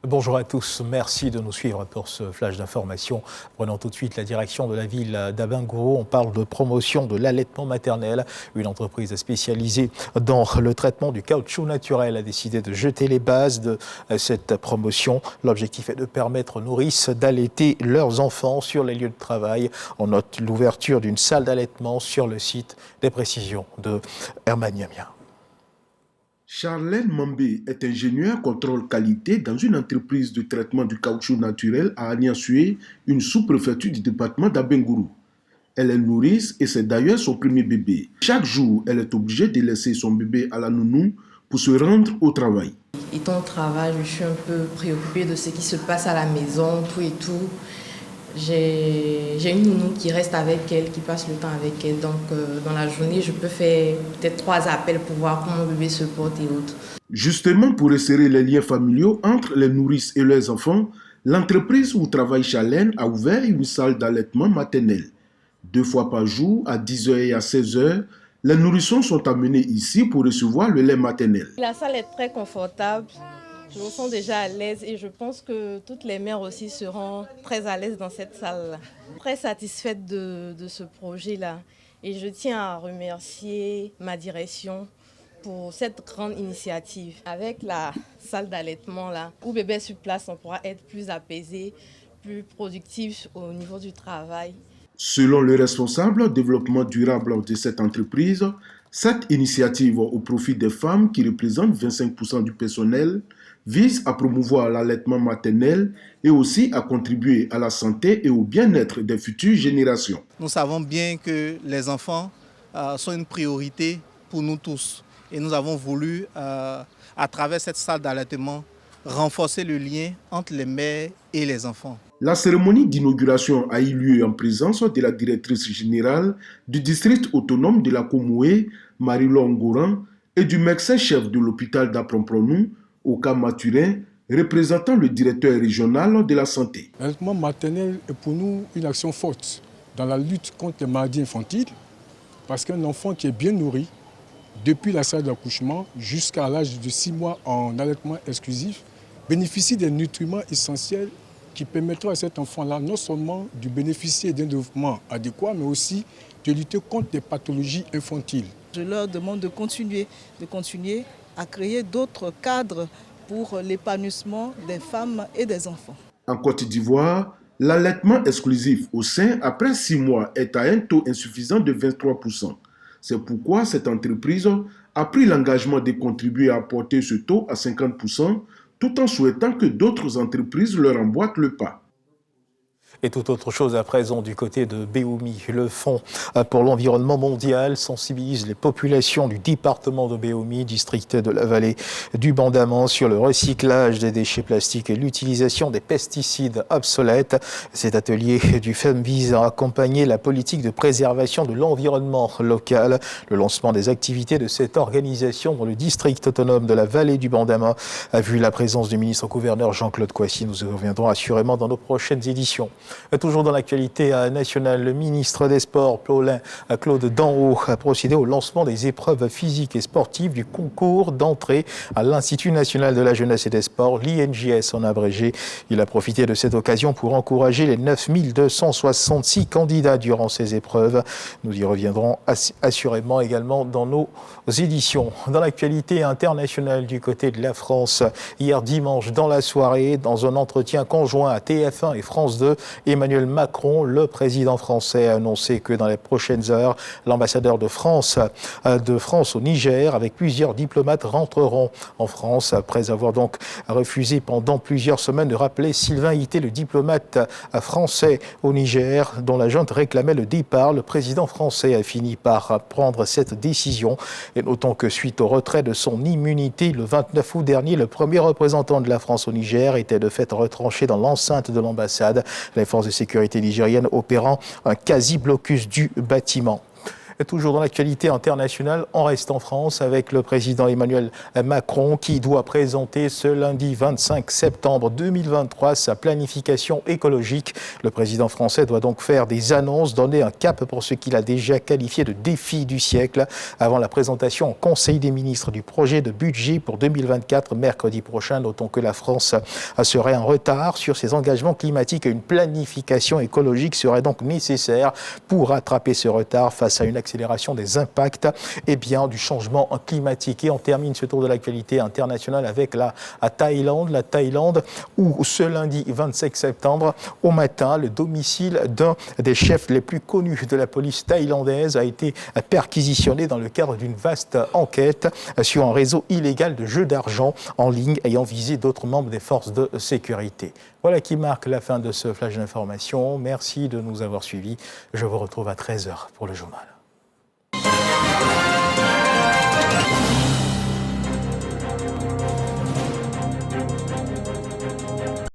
Bonjour à tous, merci de nous suivre pour ce flash d'information. Prenons tout de suite la direction de la ville d'Abengourou. On parle de promotion de l'allaitement maternel. Une entreprise spécialisée dans le traitement du caoutchouc naturel a décidé de jeter les bases de cette promotion. L'objectif est de permettre aux nourrices d'allaiter leurs enfants sur les lieux de travail. On note l'ouverture d'une salle d'allaitement sur le site. Des précisions de Herman Yamia. Charlène Mambé est ingénieure contrôle qualité dans une entreprise de traitement du caoutchouc naturel à Agnan-Sué, une sous-préfecture du département d'Abengourou. Elle est nourrice et c'est d'ailleurs son premier bébé. Chaque jour, elle est obligée de laisser son bébé à la nounou pour se rendre au travail. Étant au travail, je suis un peu préoccupée de ce qui se passe à la maison, tout et tout. J'ai une nounou qui reste avec elle, qui passe le temps avec elle. Donc, dans la journée, je peux faire peut-être 3 appels pour voir comment mon bébé se porte et autres. Justement, pour resserrer les liens familiaux entre les nourrices et leurs enfants, l'entreprise où travaille Charlène a ouvert une salle d'allaitement maternel. 2 fois par jour, à 10h et à 16h, les nourrissons sont amenés ici pour recevoir le lait maternel. La salle est très confortable. Je me sens déjà à l'aise et je pense que toutes les mères aussi seront très à l'aise dans cette salle-là. Très satisfaite de ce projet-là. Et je tiens à remercier ma direction pour cette grande initiative. Avec la salle d'allaitement là, où bébé est sur place, on pourra être plus apaisé, plus productif au niveau du travail. Selon le responsable développement durable de cette entreprise, cette initiative au profit des femmes qui représentent 25% du personnel vise à promouvoir l'allaitement maternel et aussi à contribuer à la santé et au bien-être des futures générations. Nous savons bien que les enfants sont une priorité pour nous tous et nous avons voulu, à travers cette salle d'allaitement, renforcer le lien entre les mères et les enfants. La cérémonie d'inauguration a eu lieu en présence de la directrice générale du district autonome de la Komoué, Marie-Laure Ngoran, et du médecin-chef de l'hôpital d'Apron-Pronou, Oka Maturin, représentant le directeur régional de la santé. L'allaitement maternel est pour nous une action forte dans la lutte contre les maladies infantiles, parce qu'un enfant qui est bien nourri, depuis la salle d'accouchement jusqu'à l'âge de 6 mois en allaitement exclusif, bénéficie des nutriments essentiels qui permettront à cet enfant-là non seulement de bénéficier d'un développement adéquat, mais aussi de lutter contre les pathologies infantiles. Je leur demande de continuer à créer d'autres cadres pour l'épanouissement des femmes et des enfants. En Côte d'Ivoire, l'allaitement exclusif au sein après 6 mois est à un taux insuffisant de 23%. C'est pourquoi cette entreprise a pris l'engagement de contribuer à porter ce taux à 50%, tout en souhaitant que d'autres entreprises leur emboîtent le pas. Et tout autre chose à présent du côté de Béoumi. Le Fonds pour l'environnement mondial sensibilise les populations du département de Béoumi, district de la vallée du Bandaman, sur le recyclage des déchets plastiques et l'utilisation des pesticides obsolètes. Cet atelier du FEM vise à accompagner la politique de préservation de l'environnement local. Le lancement des activités de cette organisation dans le district autonome de la vallée du Bandaman a vu la présence du ministre-gouverneur Jean-Claude Kouassi. Nous y reviendrons assurément dans nos prochaines éditions. Toujours dans l'actualité nationale, le ministre des Sports, Claude Danrot, a procédé au lancement des épreuves physiques et sportives du concours d'entrée à l'Institut national de la jeunesse et des sports, l'INJS en abrégé. Il a profité de cette occasion pour encourager les 9266 candidats durant ces épreuves. Nous y reviendrons assurément également dans nos éditions. Dans l'actualité internationale du côté de la France, hier dimanche dans la soirée, dans un entretien conjoint à TF1 et France 2, Emmanuel Macron, le président français, a annoncé que dans les prochaines heures, l'ambassadeur de France au Niger, avec plusieurs diplomates, rentreront en France, après avoir donc refusé pendant plusieurs semaines de rappeler Sylvain Ité, le diplomate français au Niger, dont la junte réclamait le départ. Le président français a fini par prendre cette décision. Et notons que suite au retrait de son immunité le 29 août dernier, le premier représentant de la France au Niger était de fait retranché dans l'enceinte de l'ambassade. Les forces de sécurité nigériennes opérant un quasi-blocus du bâtiment. Et toujours dans l'actualité internationale, on reste en France avec le président Emmanuel Macron qui doit présenter ce lundi 25 septembre 2023 sa planification écologique. Le président français doit donc faire des annonces, donner un cap pour ce qu'il a déjà qualifié de défi du siècle avant la présentation au Conseil des ministres du projet de budget pour 2024 mercredi prochain. Notons que la France serait en retard sur ses engagements climatiques et une planification écologique serait donc nécessaire pour rattraper ce retard face à une accélération des impacts du changement climatique. Et on termine ce tour de l'actualité internationale avec la Thaïlande où ce lundi 25 septembre au matin, le domicile d'un des chefs les plus connus de la police thaïlandaise a été perquisitionné dans le cadre d'une vaste enquête sur un réseau illégal de jeux d'argent en ligne ayant visé d'autres membres des forces de sécurité. Voilà qui marque la fin de ce flash d'information. Merci de nous avoir suivis. Je vous retrouve à 13h pour le journal.